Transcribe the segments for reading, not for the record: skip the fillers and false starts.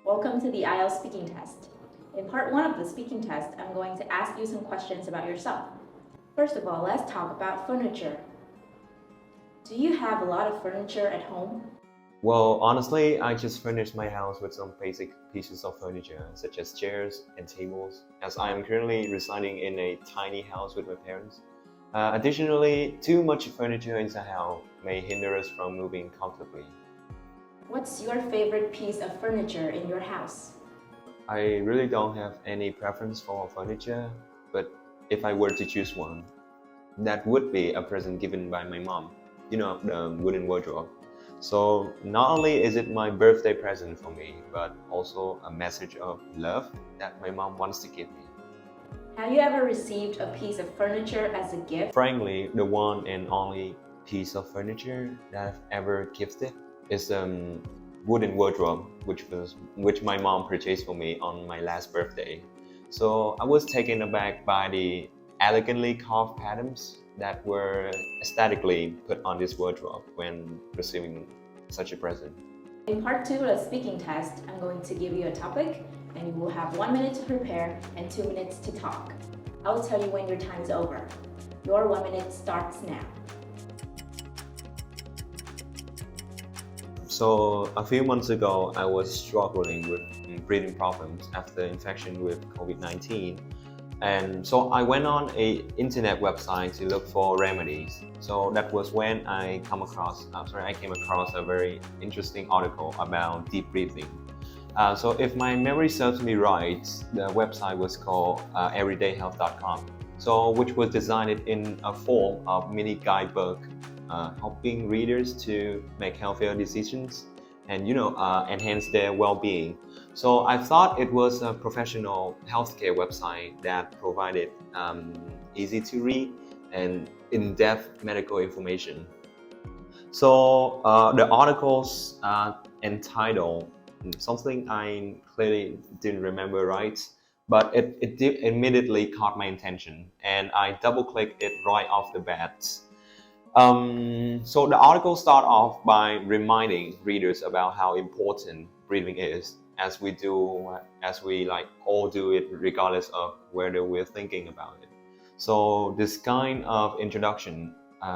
Welcome to the IELTS speaking test. In part 1 of the speaking test, I'm going to ask you some questions about yourself. First of all, let's talk about furniture. Do you have a lot of furniture at home? Well, honestly, I just finished my house with some basic pieces of furniture, such as chairs and tables, as I am currently residing in a tiny house with my parents. Additionally, too much furniture in the house may hinder us from moving comfortably. What's your favorite piece of furniture in your house? I really don't have any preference for furniture, but if I were to choose one, that would be a present given by my mom, the wooden wardrobe. So not only is it my birthday present for me, but also a message of love that my mom wants to give me. Have you ever received a piece of furniture as a gift? Frankly, the one and only piece of furniture that I've ever gifted is a wooden wardrobe, which my mom purchased for me on my last birthday. So I was taken aback by the elegantly carved patterns that were aesthetically put on this wardrobe when receiving such a present. In part 2 of the speaking test, I'm going to give you a topic and you will have 1 minute to prepare and 2 minutes to talk. I will tell you when your time is over. Your 1 minute starts now. So a few months ago, I was struggling with breathing problems after infection with COVID-19. And so I went on a internet website to look for remedies. So that was when I came across a very interesting article about deep breathing. So if my memory serves me right, the website was called everydayhealth.com. So which was designed in a form of mini guidebook, helping readers to make healthier decisions and enhance their well-being. So I thought it was a professional healthcare website that provided easy to read and in-depth medical information. So the articles entitled something I clearly didn't remember right, but it did immediately caught my attention, and I double-clicked it right off the bat. So the article starts off by reminding readers about how important breathing is, as we all do it regardless of whether we're thinking about it. So this kind of introduction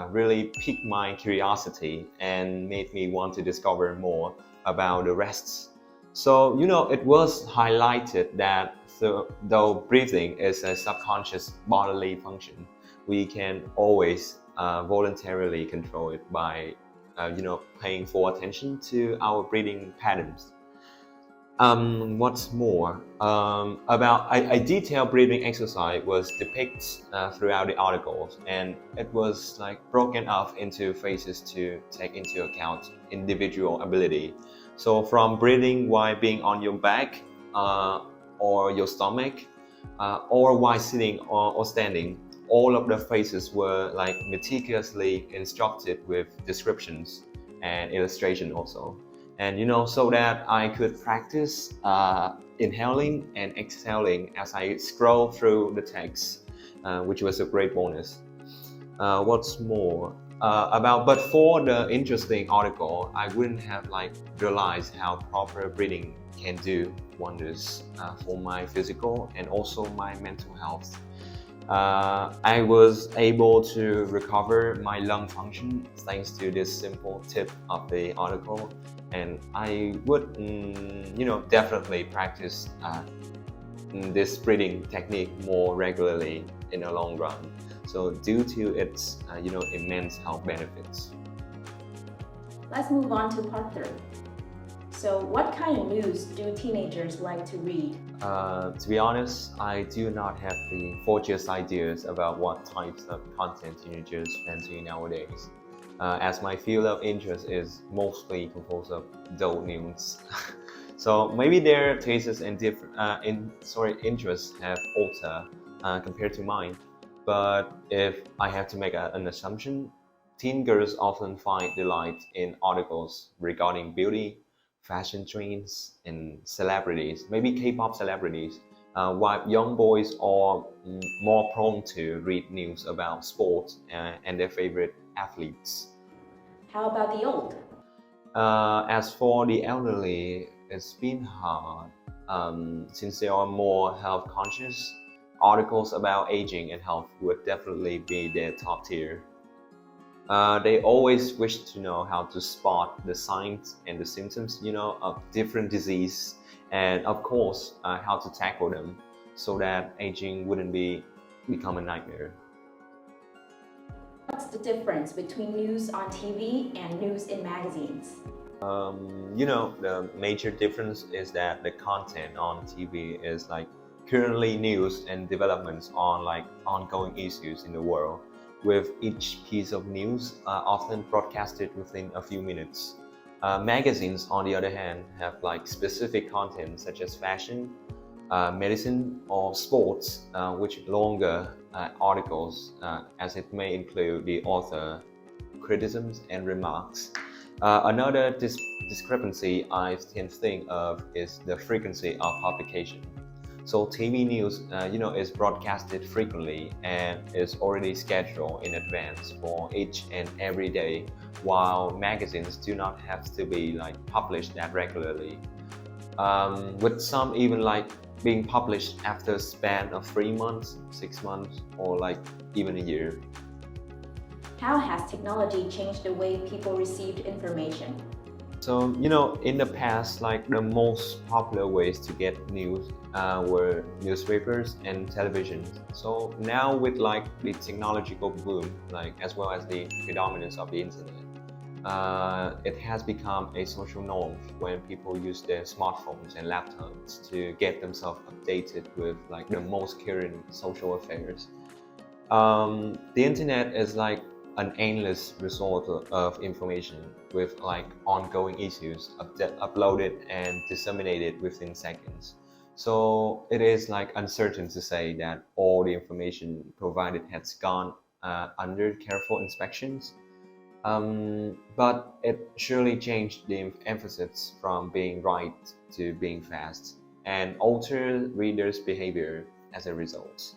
really piqued my curiosity and made me want to discover more about the rest. So it was highlighted that though breathing is a subconscious bodily function, we can always voluntarily control it by paying full attention to our breathing patterns. What's more, about a detailed breathing exercise was depicted throughout the articles, and it was broken up into phases to take into account individual ability. So from breathing while being on your back or your stomach, or while sitting or standing, all of the phases were meticulously instructed with descriptions and illustration also. And so that I could practice inhaling and exhaling as I scroll through the text, which was a great bonus. What's more, but for the interesting article, I wouldn't have realized how proper breathing can do wonders for my physical and also my mental health. I was able to recover my lung function thanks to this simple tip of the article, and I would, definitely practice this breathing technique more regularly in the long run. So due to its, immense health benefits. Let's move on to part 3. So what kind of news do teenagers like to read? To be honest, I do not have the fortiest ideas about what types of content teenagers fancy nowadays, as my field of interest is mostly composed of adult news. So maybe their tastes and interests have altered compared to mine. But if I have to make an assumption, teen girls often find delight in articles regarding beauty, fashion trends, and celebrities, maybe K-pop celebrities, while young boys are more prone to read news about sports and their favorite athletes. How about the old? As for the elderly, it's been hard since they are more health conscious. Articles about aging and health would definitely be their top tier. They always wish to know how to spot the signs and the symptoms, of different disease, and of course, how to tackle them so that aging wouldn't become a nightmare. What's the difference between news on TV and news in magazines? The major difference is that the content on TV is like currently news and developments on like ongoing issues in the world, with each piece of news often broadcasted within a few minutes. Magazines, on the other hand, have like specific content such as fashion, medicine, or sports, which longer articles, as it may include the author criticisms and remarks. Another discrepancy I can think of is the frequency of publication. So TV news, is broadcasted frequently and is already scheduled in advance for each and every day, while magazines do not have to be like published that regularly. With some even like being published after a span of 3 months, 6 months, or like even a year. How has technology changed the way people received information? So, in the past, like the most popular ways to get news were newspapers and television. So now with like the technological boom, like as well as the predominance of the internet, it has become a social norm when people use their smartphones and laptops to get themselves updated with like the most current social affairs. The internet is like an endless resource of information with like ongoing issues uploaded and disseminated within seconds. So it is like uncertain to say that all the information provided has gone under careful inspections. But it surely changed the emphasis from being right to being fast and altered readers' behavior as a result.